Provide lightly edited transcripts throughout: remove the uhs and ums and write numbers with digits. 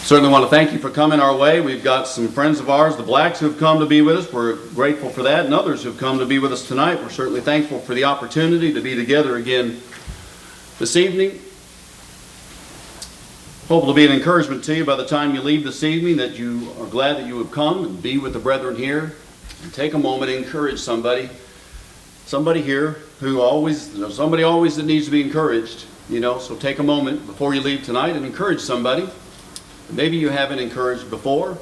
Certainly want to thank you for coming our way. We've got some friends of ours, the Blacks, who have come to be with us. We're grateful for that, and others who have come to be with us tonight. We're certainly thankful for the opportunity to be together again this evening. Hope it'll be an encouragement to you by the time you leave this evening, that you are glad that you have come and be with the brethren here. And take a moment and encourage somebody here who always, somebody always that needs to be encouraged. So take a moment before you leave tonight and encourage somebody. Maybe you haven't encouraged before.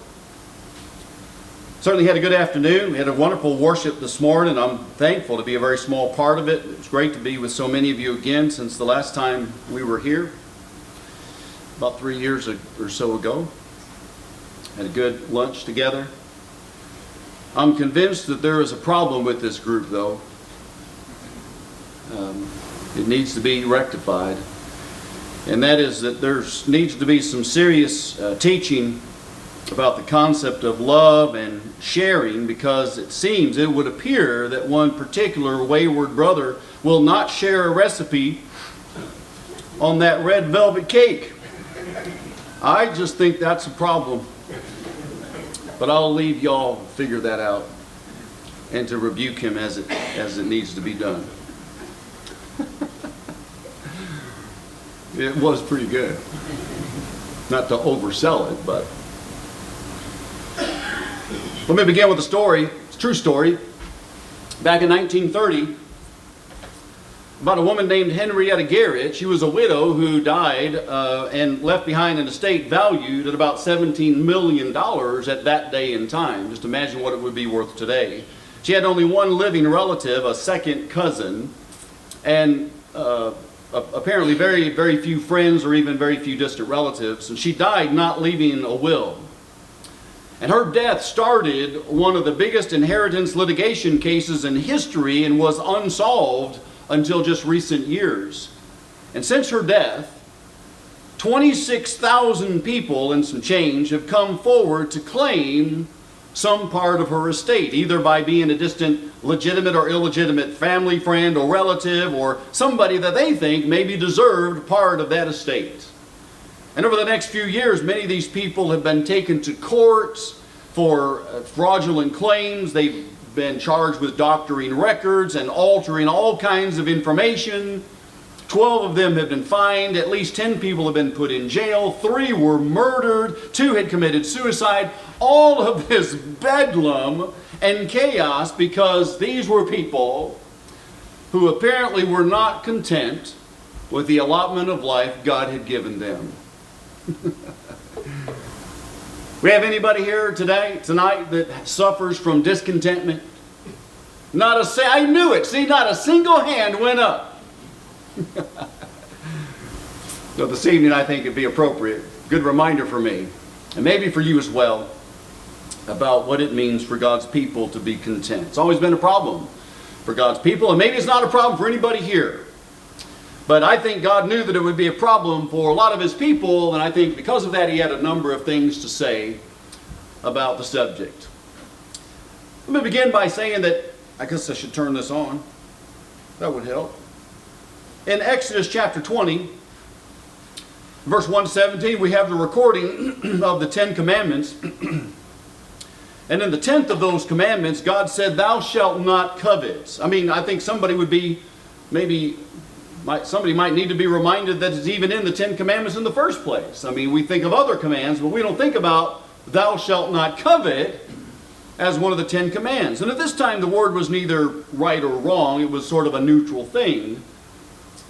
Certainly had a good afternoon. We had a wonderful worship this morning. I'm thankful to be a very small part of it. It's great to be with so many of you again since the last time we were here, about 3 years or so ago. Had a good lunch together. I'm convinced that there is a problem with this group, though. It needs to be rectified. And that is that there needs to be some serious teaching about the concept of love and sharing, because it would appear that one particular wayward brother will not share a recipe on that red velvet cake. I just think that's a problem. But I'll leave y'all to figure that out and to rebuke him as it needs to be done. It was pretty good. Not to oversell it, but. Let me begin with a story. It's a true story. Back in 1930, about a woman named Henrietta Garrett. She was a widow who died and left behind an estate valued at about $17 million at that day and time. Just imagine what it would be worth today. She had only one living relative, a second cousin, and apparently very, very few friends or even very few distant relatives. And she died not leaving a will. And her death started one of the biggest inheritance litigation cases in history and was unsolved until just recent years. And since her death, 26,000 people and some change have come forward to claim some part of her estate, either by being a distant legitimate or illegitimate family, friend, or relative, or somebody that they think maybe deserved part of that estate. And over the next few years, many of these people have been taken to courts for fraudulent claims. They've been charged with doctoring records and altering all kinds of information. 12 of them have been fined. At least 10 people have been put in jail. 3 were murdered. 2 had committed suicide. All of this bedlam and chaos because these were people who apparently were not content with the allotment of life God had given them. We have anybody here tonight that suffers from discontentment? I knew it. See, not a single hand went up. So this evening I think it'd be appropriate, good reminder for me, and maybe for you as well, about what it means for God's people to be content. It's always been a problem for God's people, and maybe it's not a problem for anybody here. But I think God knew that it would be a problem for a lot of His people, and I think because of that He had a number of things to say about the subject. Let me begin by saying that, I guess I should turn this on. That would help. In Exodus chapter 20, verse 117, we have the recording of the 10 Commandments. And in the 10th of those commandments, God said, "Thou shalt not covet." I think somebody might need to be reminded that it's even in the 10 Commandments in the first place. We think of other commands, but we don't think about "thou shalt not covet" as one of the 10 commands. And at this time, the word was neither right or wrong. It was sort of a neutral thing.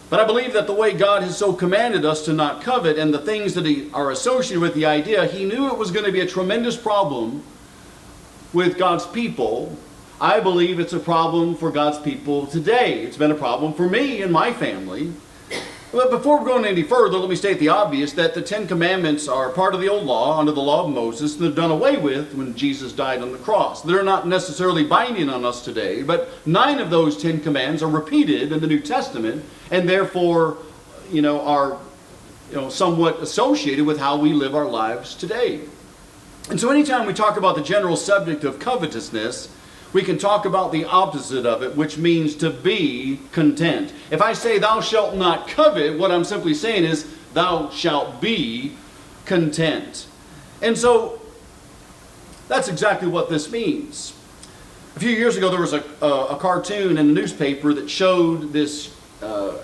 But I believe that the way God has so commanded us to not covet and the things that are associated with the idea, He knew it was going to be a tremendous problem with God's people. I believe it's a problem for God's people today. It's been a problem for me and my family. But before going any further, let me state the obvious, that the 10 Commandments are part of the old law, under the law of Moses, and they're done away with when Jesus died on the cross. They're not necessarily binding on us today, but 9 of those 10 commands are repeated in the New Testament, and therefore, are somewhat associated with how we live our lives today. And so anytime we talk about the general subject of covetousness, we can talk about the opposite of it, which means to be content. If I say "thou shalt not covet," what I'm simply saying is thou shalt be content. And so that's exactly what this means. A few years ago, there was a cartoon in the newspaper that showed this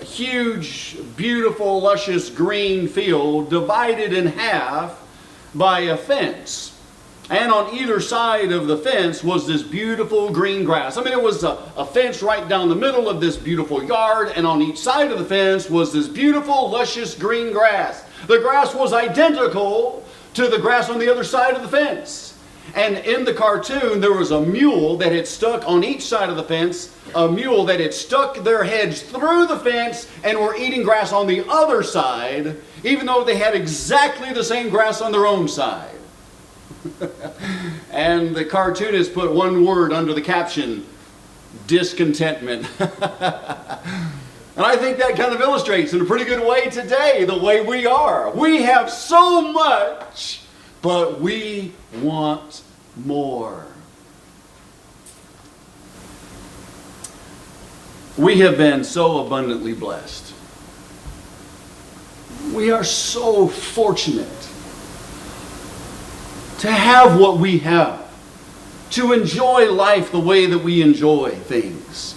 huge, beautiful, luscious green field divided in half by a fence. And on either side of the fence was this beautiful green grass. I mean, it was a fence right down the middle of this beautiful yard, and on each side of the fence was this beautiful, luscious green grass. The grass was identical to the grass on the other side of the fence. And in the cartoon, there was a mule that had stuck on each side of the fence, a mule that had stuck their heads through the fence and were eating grass on the other side, even though they had exactly the same grass on their own side. And the cartoonist put one word under the caption: discontentment. And I think that kind of illustrates in a pretty good way today the way we are. We have so much, but we want more. We have been so abundantly blessed. We are so fortunate to have what we have, to enjoy life the way that we enjoy things.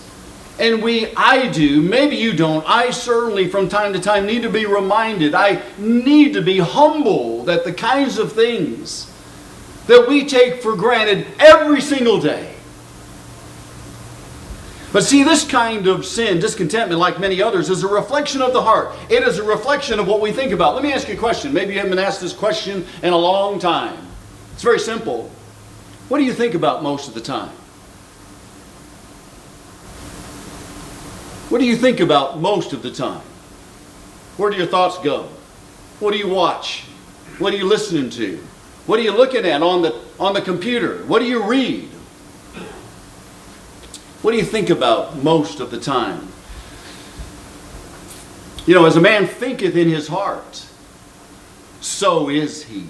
And I do, maybe you don't, I certainly from time to time need to be reminded, I need to be humbled at the kinds of things that we take for granted every single day. But see, this kind of sin, discontentment, like many others, is a reflection of the heart. It is a reflection of what we think about. Let me ask you a question. Maybe you haven't been asked this question in a long time. It's very simple. What do you think about most of the time? What do you think about most of the time? Where do your thoughts go? What do you watch? What are you listening to? What are you looking at on the computer? What do you read? What do you think about most of the time? You know, as a man thinketh in his heart, so is he.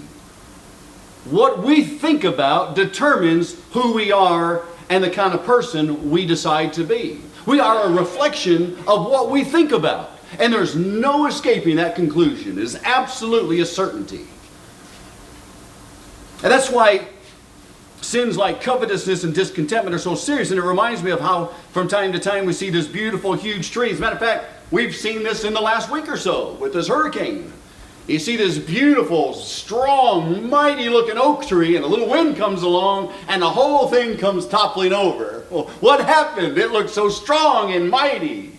What we think about determines who we are and the kind of person we decide to be. We are a reflection of what we think about. And there's no escaping that conclusion. It is absolutely a certainty. And that's why sins like covetousness and discontentment are so serious. And it reminds me of how from time to time we see this beautiful, huge tree. As a matter of fact, we've seen this in the last week or so with this hurricane. You see this beautiful, strong, mighty-looking oak tree, and a little wind comes along, and the whole thing comes toppling over. Well, what happened? It looked so strong and mighty.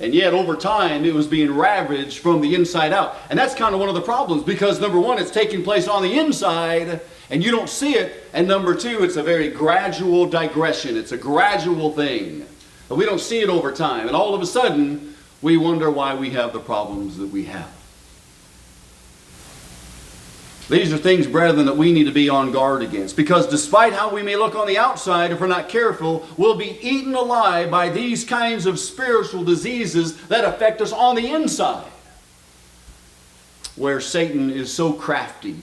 And yet, over time, it was being ravaged from the inside out. And that's kind of one of the problems, because number one, it's taking place on the inside, and you don't see it. And number two, it's a very gradual digression. It's a gradual thing. But we don't see it over time. And all of a sudden, we wonder why we have the problems that we have. These are things, brethren, that we need to be on guard against. Because despite how we may look on the outside, if we're not careful, we'll be eaten alive by these kinds of spiritual diseases that affect us on the inside. Where Satan is so crafty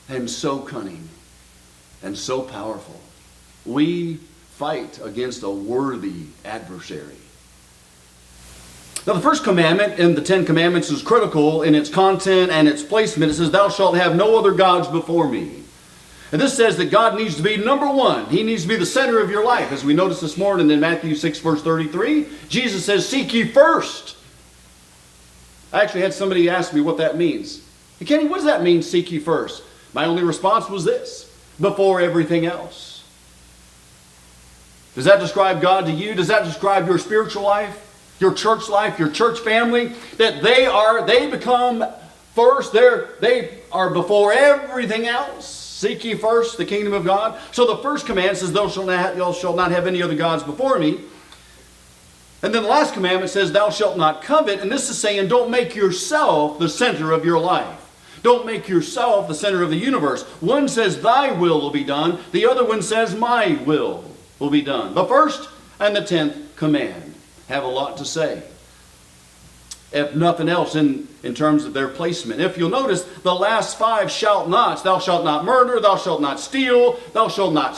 and so cunning and so powerful. We fight against a worthy adversary. Now, the first commandment in the Ten Commandments is critical in its content and its placement. It says, "Thou shalt have no other gods before me." And this says that God needs to be number one. He needs to be the center of your life. As we noticed this morning in Matthew 6, verse 33, Jesus says, "Seek ye first." I actually had somebody ask me what that means. Hey, Kenny, what does that mean, seek ye first? My only response was this: before everything else. Does that describe God to you? Does that describe your spiritual life? Your church life, your church family, that they become first, they are before everything else. Seek ye first the kingdom of God. So the first command says, thou shalt not have any other gods before me. And then the last commandment says, thou shalt not covet. And this is saying, don't make yourself the center of your life. Don't make yourself the center of the universe. One says, thy will be done. The other one says, my will be done. The first and the 10th command have a lot to say, if nothing else, in terms of their placement. If you'll notice, the last 5 shalt nots: thou shalt not murder, thou shalt not steal, thou shalt not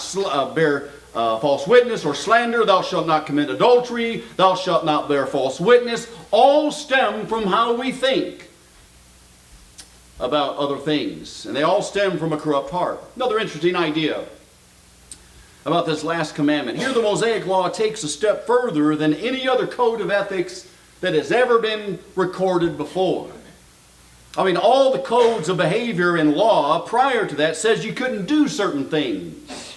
bear false witness or slander, thou shalt not commit adultery, thou shalt not bear false witness, all stem from how we think. about other things. And they all stem from a corrupt heart. Another interesting idea about this last commandment. Here the Mosaic Law takes a step further than any other code of ethics that has ever been recorded before. I mean, all the codes of behavior and law prior to that says you couldn't do certain things.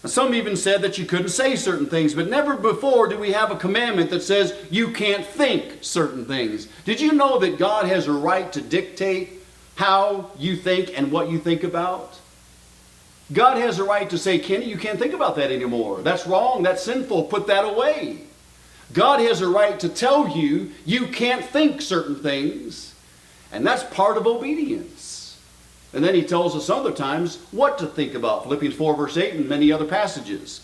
Some even said that you couldn't say certain things, but never before do we have a commandment that says you can't think certain things. Did you know that God has a right to dictate how you think and what you think about? God has a right to say, Kenny, you can't think about that anymore. That's wrong. That's sinful. Put that away. God has a right to tell you you can't think certain things, and that's part of obedience. And then he tells us other times what to think about. Philippians 4 verse 8 and many other passages.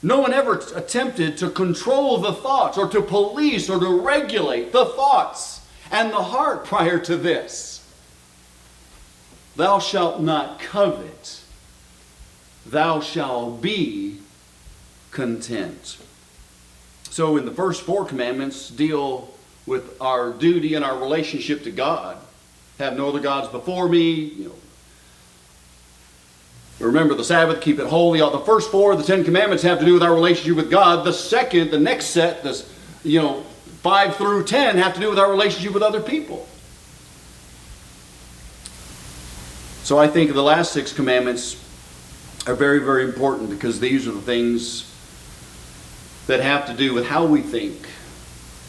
No one ever attempted to control the thoughts or to police or to regulate the thoughts and the heart prior to this. Thou shalt not covet. Thou shalt be content. So in the first 4 commandments deal with our duty and our relationship to God. Have no other gods before me. Remember the Sabbath, keep it holy. The first 4 of the 10 commandments have to do with our relationship with God. The next set, 5 through 10, have to do with our relationship with other people. So I think the last 6 commandments are very, very important because these are the things that have to do with how we think.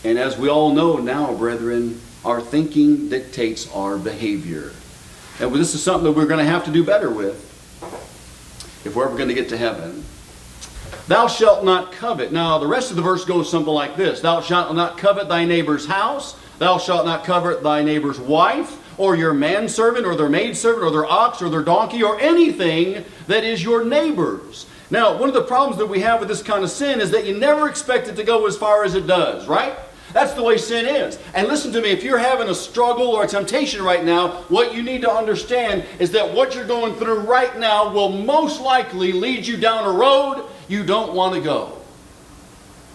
And as we all know now, brethren, our thinking dictates our behavior. And this is something that we're going to have to do better with if we're ever going to get to heaven. Thou shalt not covet. Now, the rest of the verse goes something like this. Thou shalt not covet thy neighbor's house. Thou shalt not covet thy neighbor's wife, or your manservant, or their maidservant, or their ox, or their donkey, or anything that is your neighbor's. Now, one of the problems that we have with this kind of sin is that you never expect it to go as far as it does, right? That's the way sin is. And listen to me, if you're having a struggle or a temptation right now, what you need to understand is that what you're going through right now will most likely lead you down a road you don't want to go.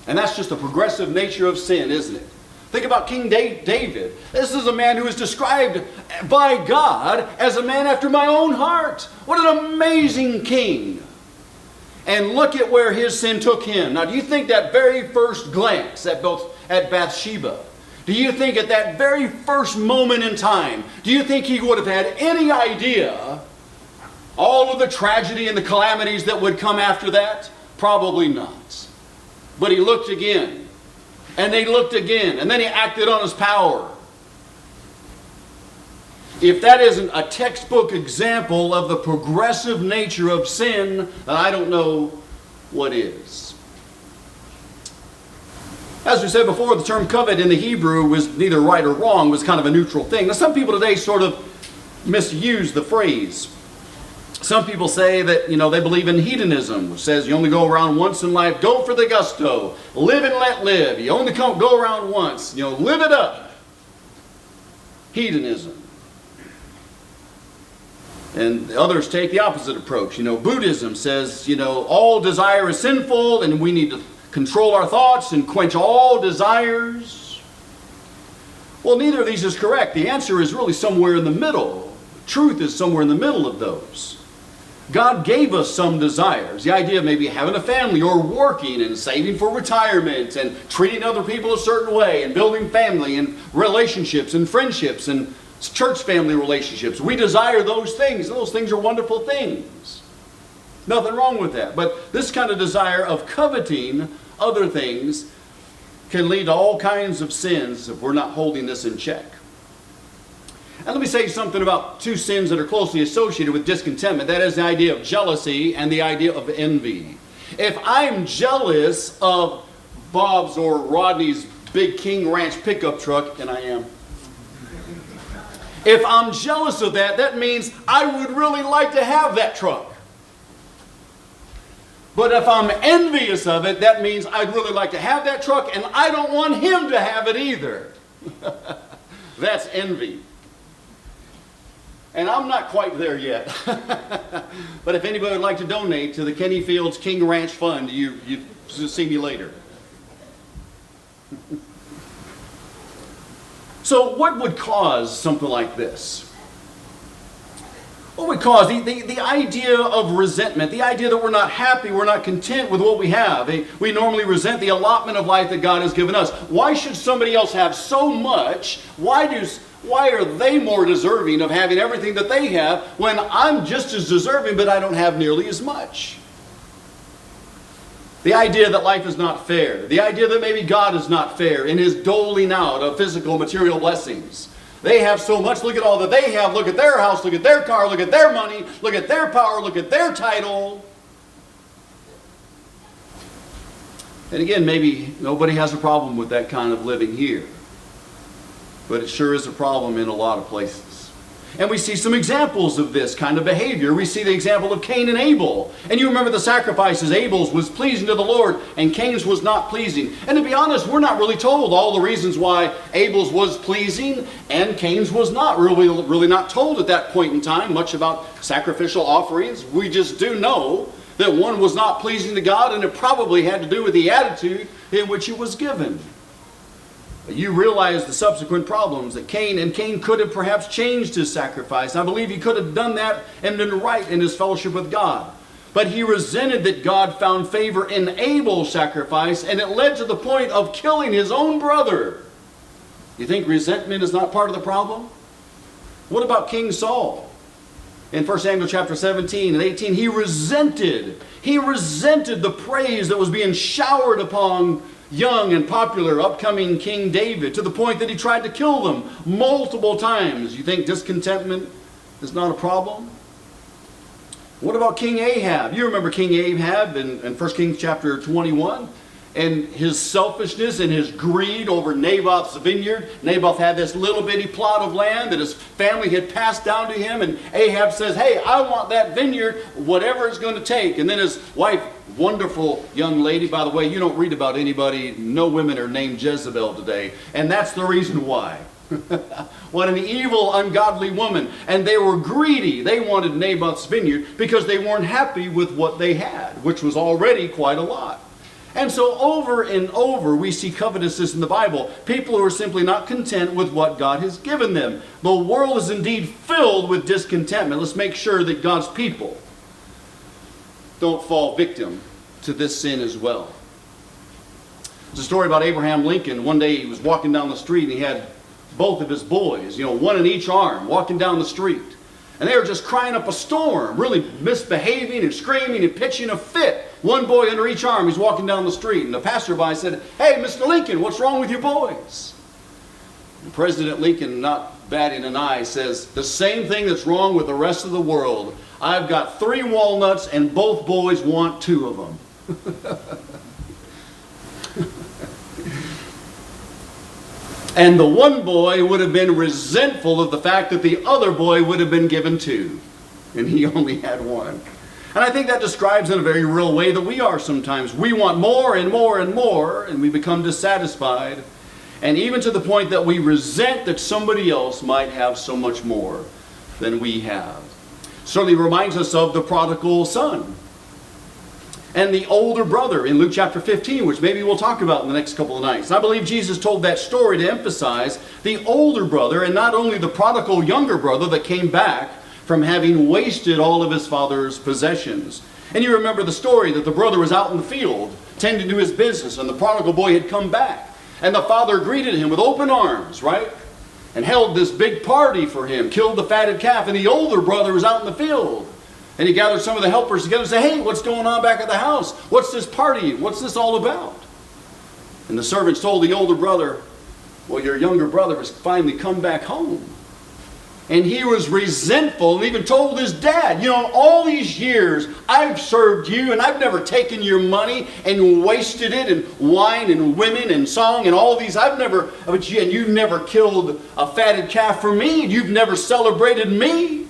And that's just the progressive nature of sin, isn't it? Think about King David. This is a man who is described by God as a man after my own heart. What an amazing king. And look at where his sin took him. Now, do you think that very first glance at Bathsheba, do you think at that very first moment in time, do you think he would have had any idea all of the tragedy and the calamities that would come after that? Probably not. But he looked again, and they looked again, and then he acted on his power. If that isn't a textbook example of the progressive nature of sin, then I don't know what is. As we said before, the term covet in the Hebrew was neither right or wrong, was kind of a neutral thing. Now, some people today sort of misuse the phrase. Some people say that, they believe in hedonism, which says you only go around once in life. Go for the gusto. Live and let live. You only go around once. Live it up. Hedonism. And others take the opposite approach. Buddhism says, all desire is sinful and we need to control our thoughts and quench all desires. Well, neither of these is correct. The answer is really somewhere in the middle. Truth is somewhere in the middle of those. God gave us some desires. The idea of maybe having a family or working and saving for retirement and treating other people a certain way and building family and relationships and friendships and church family relationships. We desire those things. Those things are wonderful things. Nothing wrong with that. But this kind of desire of coveting other things can lead to all kinds of sins if we're not holding this in check. And let me say something about 2 sins that are closely associated with discontentment. That is the idea of jealousy and the idea of envy. If I'm jealous of Bob's or Rodney's big King Ranch pickup truck, and I am, if I'm jealous of that, that means I would really like to have that truck. But if I'm envious of it, that means I'd really like to have that truck and I don't want him to have it either. That's envy. And I'm not quite there yet. But if anybody would like to donate to the Kenny Fields King Ranch Fund, you see me later. So what would cause something like this? What would cause the idea of resentment, the idea that we're not happy, we're not content with what we have. We normally resent the allotment of life that God has given us. Why should somebody else have so much? Why are they more deserving of having everything that they have when I'm just as deserving, but I don't have nearly as much? The idea that life is not fair. The idea that maybe God is not fair in His doling out of physical, material blessings. They have so much. Look at all that they have. Look at their house. Look at their car. Look at their money. Look at their power. Look at their title. And again, maybe nobody has a problem with that kind of living here. But it sure is a problem in a lot of places. And we see some examples of this kind of behavior. We see the example of Cain and Abel. And you remember the sacrifices. Abel's was pleasing to the Lord, and Cain's was not pleasing. And to be honest, we're not really told all the reasons why Abel's was pleasing and Cain's was not. Really not told at that point in time much about sacrificial offerings. We just do know that one was not pleasing to God, and it probably had to do with the attitude in which it was given. You realize the subsequent problems that Cain could have perhaps changed his sacrifice. I believe he could have done that and been right in his fellowship with God. But he resented that God found favor in Abel's sacrifice, and it led to the point of killing his own brother. You think resentment is not part of the problem? What about King Saul? In 1 Samuel chapter 17 and 18, he resented the praise that was being showered upon young and popular upcoming King David, to the point that he tried to kill them multiple times. You think discontentment is not a problem? What about King Ahab? You remember King Ahab in 1 Kings chapter 21, and his selfishness and his greed over Naboth's vineyard. Naboth had this little bitty plot of land that his family had passed down to him, and Ahab says, hey, I want that vineyard, whatever it's going to take. And then his wife, wonderful young lady, by the way, you don't read about anybody, no women are named Jezebel today, and that's the reason why. What an evil, ungodly woman. And they were greedy. They wanted Naboth's vineyard because they weren't happy with what they had, which was already quite a lot. And so over and over we see covetousness in the Bible. People who are simply not content with what God has given them. The world is indeed filled with discontentment. Let's make sure that God's people don't fall victim to this sin as well. There's a story about Abraham Lincoln. One day he was walking down the street and he had both of his boys, one in each arm, walking down the street. And they were just crying up a storm, really misbehaving and screaming and pitching a fit. One boy under each arm, he's walking down the street. And the passerby said, hey, Mr. Lincoln, what's wrong with your boys? And President Lincoln, not batting an eye, says, the same thing that's wrong with the rest of the world. I've got 3 walnuts and both boys want 2 of them. And the one boy would have been resentful of the fact that the other boy would have been given 2. And he only had 1. And I think that describes in a very real way that we are sometimes. We want more and more and more, and we become dissatisfied. And even to the point that we resent that somebody else might have so much more than we have. Certainly reminds us of the prodigal son. And the older brother in Luke chapter 15, which maybe we'll talk about in the next couple of nights. I believe Jesus told that story to emphasize the older brother, and not only the prodigal younger brother that came back from having wasted all of his father's possessions. And you remember the story that the brother was out in the field tending to his business, and the prodigal boy had come back. And the father greeted him with open arms, right? And held this big party for him, killed the fatted calf, and the older brother was out in the field. And he gathered some of the helpers together and said, hey, what's going on back at the house? What's this party? What's this all about? And the servants told the older brother, well, your younger brother has finally come back home. And he was resentful and even told his dad, all these years I've served you and I've never taken your money and wasted it in wine and women and song and all these. And you've never killed a fatted calf for me. And you've never celebrated me.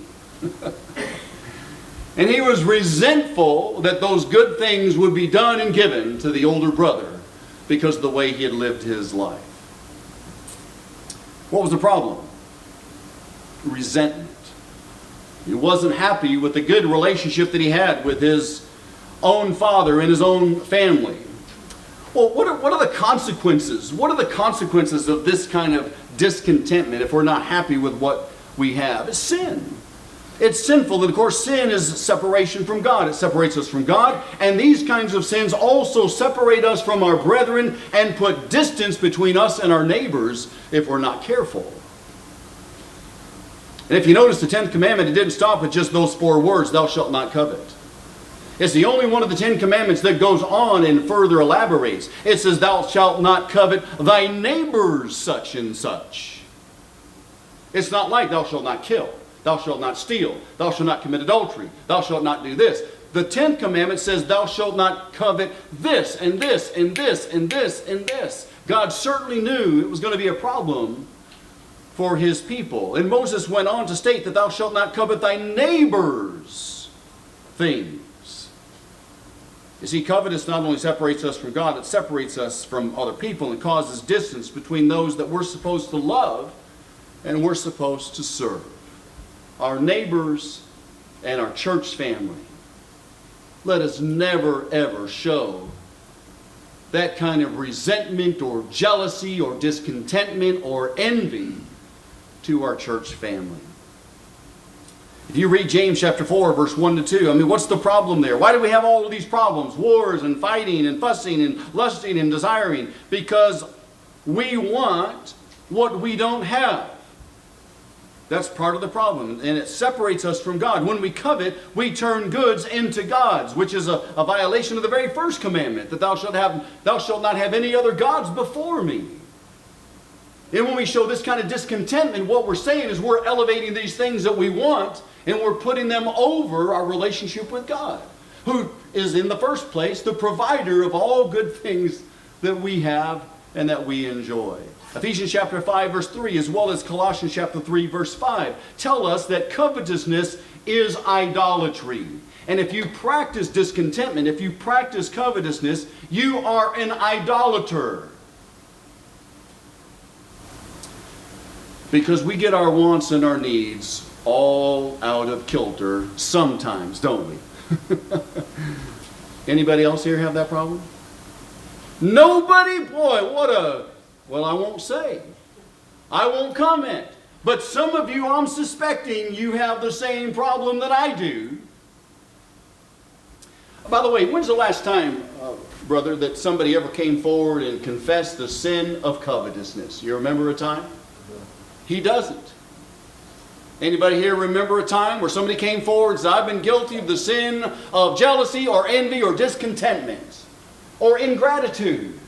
And he was resentful that those good things would be done and given to the older brother because of the way he had lived his life. What was the problem? Resentment. He wasn't happy with the good relationship that he had with his own father and his own family. Well, what are the consequences? What are the consequences of this kind of discontentment if we're not happy with what we have? It's sin. It's sinful. And of course, sin is separation from God. It separates us from God. And these kinds of sins also separate us from our brethren and put distance between us and our neighbors if we're not careful. And if you notice the 10th commandment, it didn't stop with just those 4 words, thou shalt not covet. It's the only one of the 10 commandments that goes on and further elaborates. It says, thou shalt not covet thy neighbor's such and such. It's not like thou shalt not kill. Thou shalt not steal. Thou shalt not commit adultery. Thou shalt not do this. The 10th commandment says, thou shalt not covet this and this and this and this and this. God certainly knew it was going to be a problem for his people. And Moses went on to state that thou shalt not covet thy neighbor's things. You see, covetous not only separates us from God, it separates us from other people and causes distance between those that we're supposed to love and we're supposed to serve. Our neighbors and our church family. Let us never, ever show that kind of resentment or jealousy or discontentment or envy to our church family. If you read James chapter 4, verse 1 to 2, I mean, what's the problem there? Why do we have all of these problems? Wars and fighting and fussing and lusting and desiring? Because we want what we don't have. That's part of the problem, and it separates us from God. When we covet, we turn goods into gods, which is a violation of the very first commandment, that thou shalt not have any other gods before me. And when we show this kind of discontentment, what we're saying is we're elevating these things that we want, and we're putting them over our relationship with God, who is in the first place the provider of all good things that we have and that we enjoy. Ephesians chapter 5 verse 3 as well as Colossians chapter 3 verse 5 tell us that covetousness is idolatry. And if you practice discontentment, if you practice covetousness, you are an idolater. Because we get our wants and our needs all out of kilter sometimes, don't we? Anybody else here have that problem? Nobody? Boy, well, I won't say. I won't comment. But some of you, I'm suspecting you have the same problem that I do. By the way, when's the last time, brother, that somebody ever came forward and confessed the sin of covetousness? You remember a time? He doesn't. Anybody here remember a time where somebody came forward and said, I've been guilty of the sin of jealousy or envy or discontentment or ingratitude?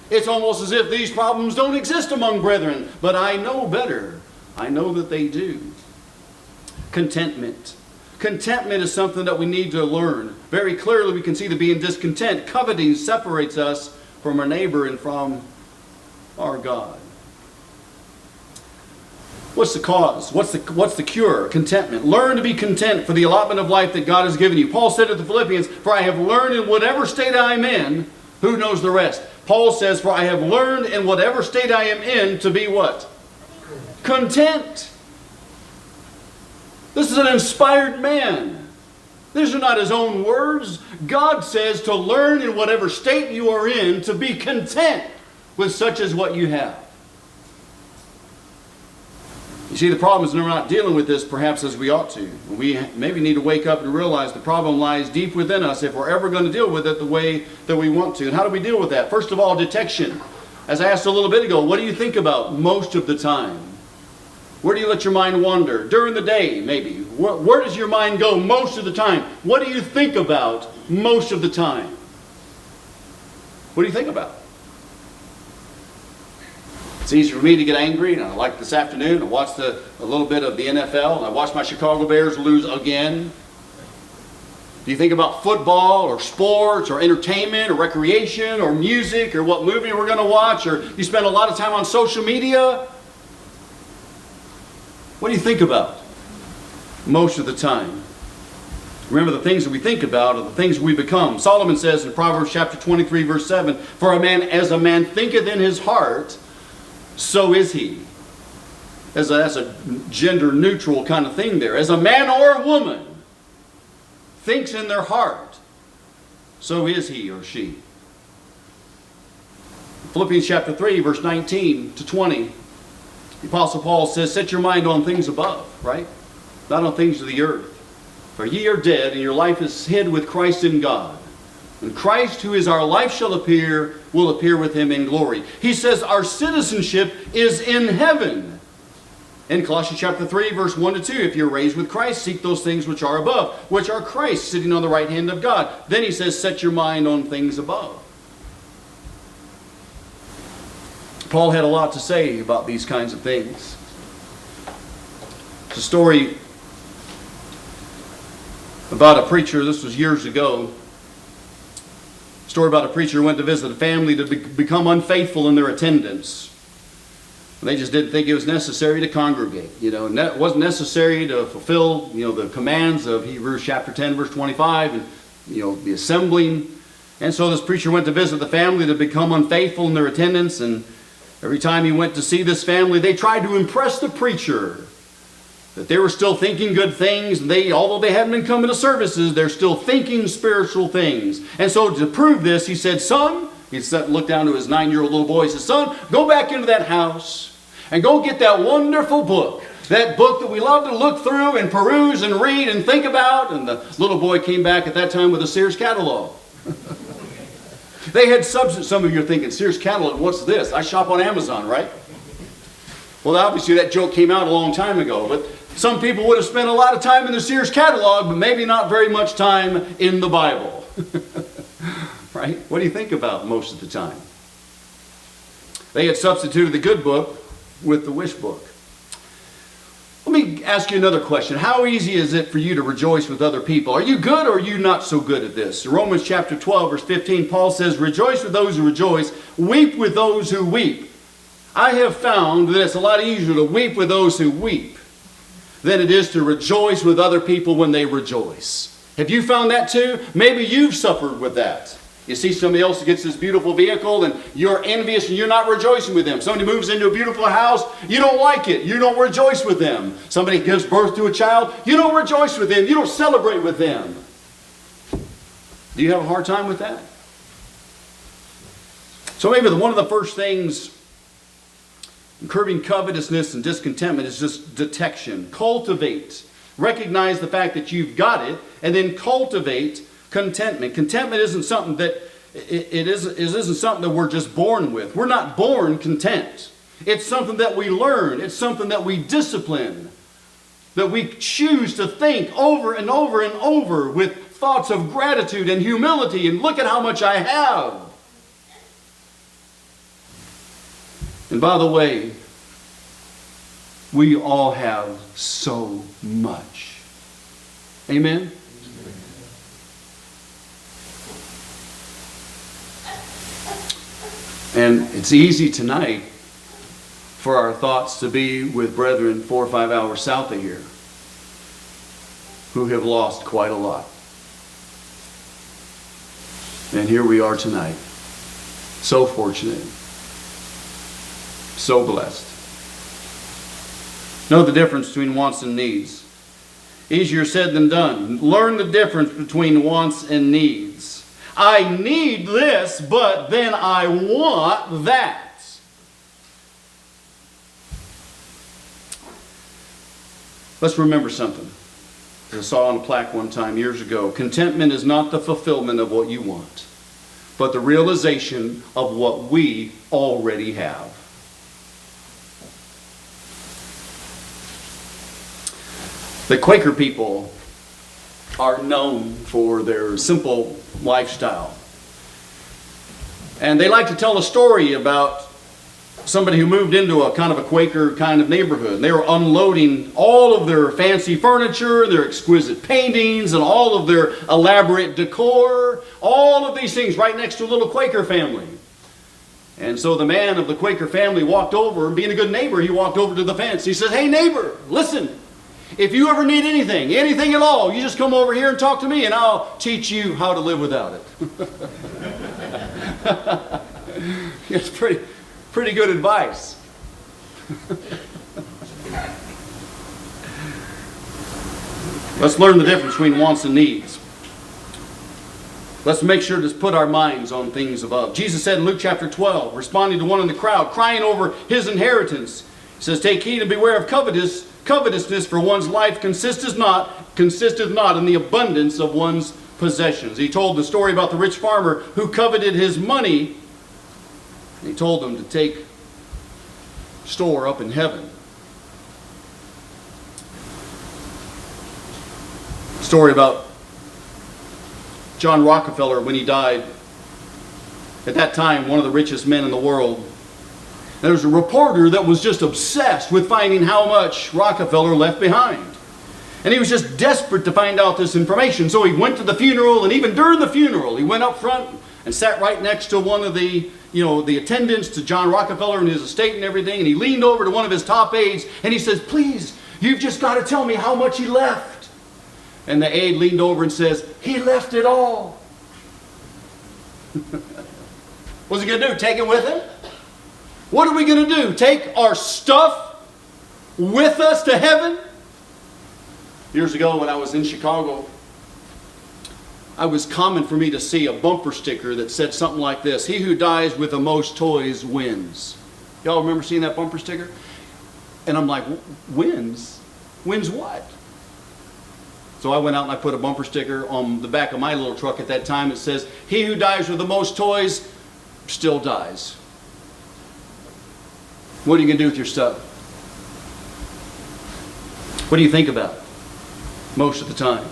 It's almost as if these problems don't exist among brethren, but I know better. I know that they do. Contentment. Contentment is something that we need to learn. Very clearly we can see that being discontent, coveting separates us from our neighbor and from our God. What's the cause? What's the cure? Contentment. Learn to be content for the allotment of life that God has given you. Paul said to the Philippians, for I have learned in whatever state I am in, who knows the rest? Paul says, for I have learned in whatever state I am in to be what? Content. This is an inspired man. These are not his own words. God says to learn in whatever state you are in to be content with such as what you have. You see, the problem is we're not dealing with this perhaps as we ought to. We maybe need to wake up and realize the problem lies deep within us if we're ever going to deal with it the way that we want to. And how do we deal with that? First of all, detection. As I asked a little bit ago, what do you think about most of the time? Where do you let your mind wander? During the day, maybe. Where does your mind go most of the time? What do you think about most of the time? What do you think about? It's easy for me to get angry, and like this afternoon, I watched a little bit of the NFL, and I watched my Chicago Bears lose again. Do you think about football, or sports, or entertainment, or recreation, or music, or what movie we're going to watch, or you spend a lot of time on social media? What do you think about most of the time? Remember, the things that we think about are the things we become. Solomon says in Proverbs chapter 23, verse 7, for a man, as a man thinketh in his heart, so is he. That's a gender neutral kind of thing there. As a man or a woman thinks in their heart, so is he or she. Philippians chapter 3, verse 19 to 20. The Apostle Paul says, set your mind on things above, right? Not on things of the earth. For ye are dead, and your life is hid with Christ in God. And Christ, who is our life, will appear with him in glory. He says our citizenship is in heaven. In Colossians chapter 3, verse 1 to 2, if you're raised with Christ, seek those things which are above, which are Christ sitting on the right hand of God. Then he says, set your mind on things above. Paul had a lot to say about these kinds of things. It's a story about a preacher. This was years ago. A story about a preacher who went to visit a family to become unfaithful in their attendance. They just didn't think it was necessary to congregate. It wasn't necessary to fulfill, the commands of Hebrews chapter 10, verse 25, and, the assembling. And so this preacher went to visit the family to become unfaithful in their attendance. And every time he went to see this family, they tried to impress the preacher that they were still thinking good things. And although they hadn't been coming to services, they're still thinking spiritual things. And so to prove this, he said, son, he looked down to his 9-year-old little boy. He said, son, go back into that house and go get that wonderful book. That book that we love to look through and peruse and read and think about. And the little boy came back at that time with a Sears catalog. They had substance. Some of you are thinking, Sears catalog, what's this? I shop on Amazon, right? Well, obviously that joke came out a long time ago. But some people would have spent a lot of time in the Sears catalog, but maybe not very much time in the Bible. Right? What do you think about most of the time? They had substituted the good book with the wish book. Let me ask you another question. How easy is it for you to rejoice with other people? Are you good or are you not so good at this? In Romans chapter 12, verse 15, Paul says, rejoice with those who rejoice, weep with those who weep. I have found that it's a lot easier to weep with those who weep than it is to rejoice with other people when they rejoice. Have you found that too? Maybe you've suffered with that. You see somebody else who gets this beautiful vehicle and you're envious and you're not rejoicing with them. Somebody moves into a beautiful house, you don't like it. You don't rejoice with them. Somebody gives birth to a child, you don't rejoice with them. You don't celebrate with them. Do you have a hard time with that? So maybe one of the first things in curbing covetousness and discontentment is just detection. Cultivate. Recognize the fact that you've got it and then cultivate contentment. Contentment isn't something that it isn't something that we're just born with. We're not born content. It's something that we learn. It's something that we discipline. That we choose to think over and over and over with thoughts of gratitude and humility and look at how much I have. And by the way, we all have so much. Amen? And it's easy tonight for our thoughts to be with brethren 4 or 5 hours south of here who have lost quite a lot. And here we are tonight. So fortunate. So blessed. Know the difference between wants and needs. Easier said than done. Learn the difference between wants and needs. I need this, but then I want that. Let's remember something. As I saw on a plaque one time years ago, contentment is not the fulfillment of what you want, but the realization of what we already have. The Quaker people are known for their simple lifestyle. And they like to tell a story about somebody who moved into a kind of a Quaker kind of neighborhood. They were unloading all of their fancy furniture, their exquisite paintings, and all of their elaborate decor, all of these things right next to a little Quaker family. And so the man of the Quaker family walked over, and being a good neighbor, he walked over to the fence. He says, hey neighbor, listen. If you ever need anything at all, you just come over here and talk to me and I'll teach you how to live without it. It's pretty good advice. Let's learn the difference between wants and needs. Let's make sure to put our minds on things above. Jesus said in Luke chapter 12, responding to one in the crowd, crying over his inheritance, he says, "Take heed and beware of covetousness, for one's life consisteth not in the abundance of one's possessions." He told the story about the rich farmer who coveted his money. He told them to take store up in heaven. Story about John Rockefeller when he died. At that time, one of the richest men in the world. There was a reporter that was just obsessed with finding how much Rockefeller left behind. And he was just desperate to find out this information. So he went to the funeral, and even during the funeral, he went up front and sat right next to one of the attendants to John Rockefeller and his estate and everything. And he leaned over to one of his top aides, and he says, "Please, you've just got to tell me how much he left." And the aide leaned over and says, "He left it all." What's he going to do? Take it with him? What are we going to do? Take our stuff with us to heaven? Years ago when I was in Chicago, it was common for me to see a bumper sticker that said something like this: "He who dies with the most toys wins." Y'all remember seeing that bumper sticker? And I'm like, wins? Wins what? So I went out and I put a bumper sticker on the back of my little truck at that time. It says, "He who dies with the most toys still dies." What are you going to do with your stuff? What do you think about most of the time?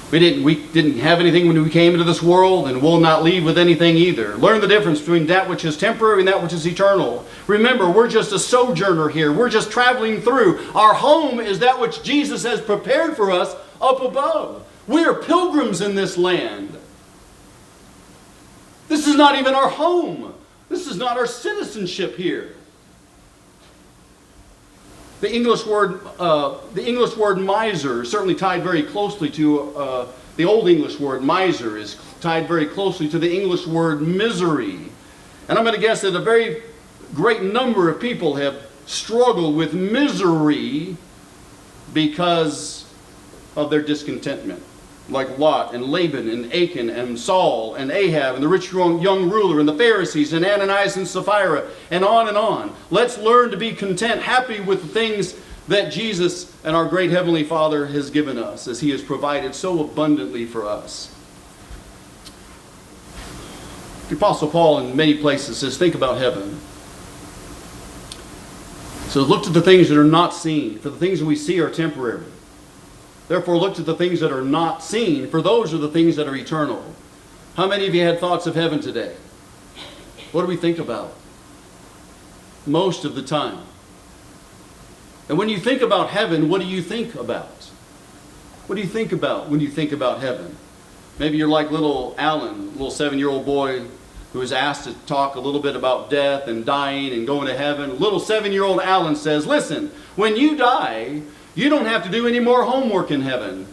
We didn't have anything when we came into this world, and will not leave with anything either. Learn the difference between that which is temporary and that which is eternal. Remember, we're just a sojourner here. We're just traveling through. Our home is that which Jesus has prepared for us up above. We are pilgrims in this land. This is not even our home. This is not our citizenship here. The English word miser, certainly tied very closely to the Old English word miser, is tied very closely to the English word misery. And I'm going to guess that a very great number of people have struggled with misery because of their discontentment. Like Lot and Laban and Achan and Saul and Ahab and the rich young ruler and the Pharisees and Ananias and Sapphira and on and on. Let's learn to be content, happy with the things that Jesus and our great Heavenly Father has given us, as He has provided so abundantly for us. The Apostle Paul in many places says, think about heaven. So look to the things that are not seen, for the things that we see are temporary. Therefore, look to the things that are not seen, for those are the things that are eternal. How many of you had thoughts of heaven today? What do we think about? Most of the time. And when you think about heaven, what do you think about? What do you think about when you think about heaven? Maybe you're like little Alan, little 7-year-old boy who was asked to talk a little bit about death and dying and going to heaven. Little 7-year-old Alan says, "Listen, when you die, you don't have to do any more homework in heaven."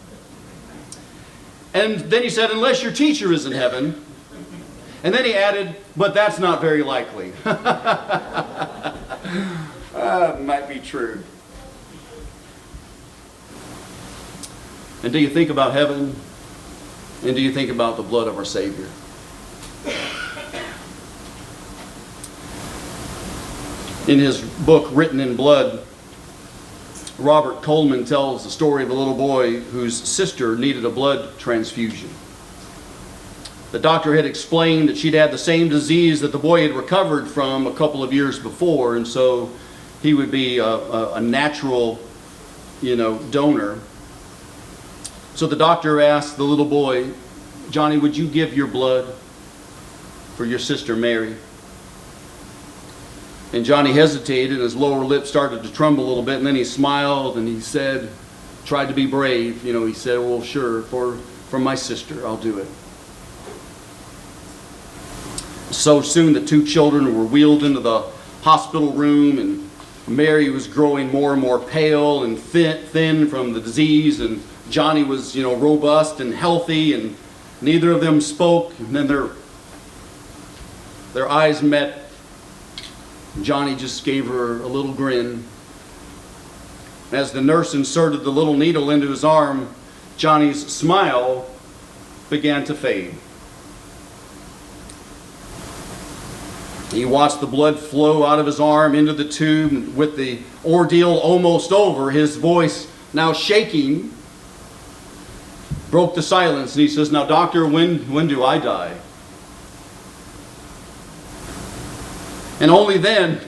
And then he said, "Unless your teacher is in heaven." And then he added, "But that's not very likely." Might be true. And do you think about heaven? And do you think about the blood of our Savior? In his book, Written in Blood, Robert Coleman tells the story of a little boy whose sister needed a blood transfusion. The doctor had explained that she'd had the same disease that the boy had recovered from a couple of years before, and so he would be a natural, donor. So the doctor asked the little boy, "Johnny, would you give your blood for your sister Mary?" And Johnny hesitated, and his lower lip started to tremble a little bit, and then he smiled and he said, tried to be brave, he said, "Well, sure, for my sister, I'll do it." So soon the two children were wheeled into the hospital room, and Mary was growing more and more pale and thin from the disease, and Johnny was, robust and healthy, and neither of them spoke. And then their eyes met. Johnny just gave her a little grin. As the nurse inserted the little needle into his arm, Johnny's smile began to fade. He watched the blood flow out of his arm into the tube, and with the ordeal almost over, his voice now shaking, broke the silence, and he says, "Now, doctor, when do I die?" And only then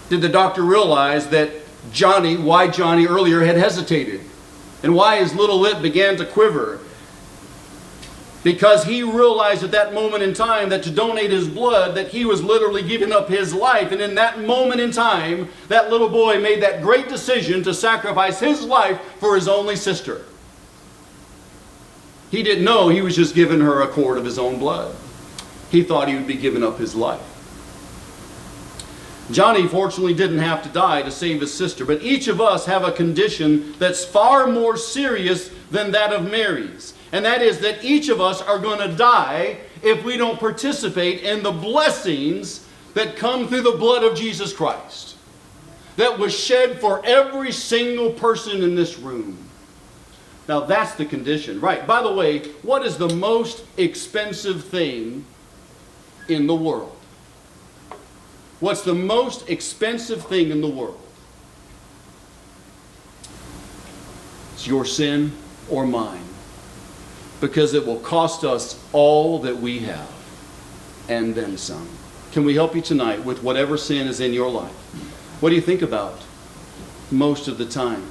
did the doctor realize that why Johnny earlier had hesitated, and why his little lip began to quiver. Because he realized at that moment in time that to donate his blood, that he was literally giving up his life. And in that moment in time, that little boy made that great decision to sacrifice his life for his only sister. He didn't know he was just giving her a quart of his own blood. He thought he would be giving up his life. Johnny fortunately didn't have to die to save his sister, but each of us have a condition that's far more serious than that of Mary's. And that is that each of us are going to die if we don't participate in the blessings that come through the blood of Jesus Christ, that was shed for every single person in this room. Now that's the condition. Right, by the way, what is the most expensive thing in the world? What's the most expensive thing in the world? It's your sin or mine. Because it will cost us all that we have, and then some. Can we help you tonight with whatever sin is in your life? What do you think about most of the time?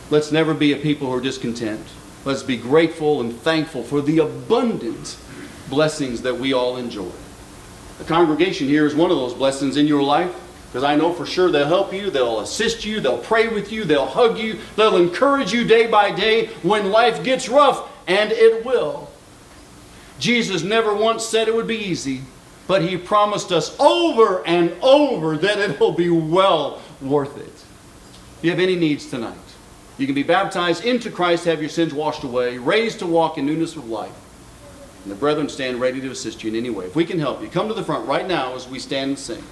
Let's never be a people who are discontent. Let's be grateful and thankful for the abundant blessings that we all enjoy. The congregation here is one of those blessings in your life, because I know for sure they'll help you, they'll assist you, they'll pray with you, they'll hug you, they'll encourage you day by day when life gets rough. And it will. Jesus never once said it would be easy, but He promised us over and over that it will be well worth it. If you have any needs tonight, you can be baptized into Christ, have your sins washed away, raised to walk in newness of life. And the brethren stand ready to assist you in any way. If we can help you, come to the front right now as we stand and sing.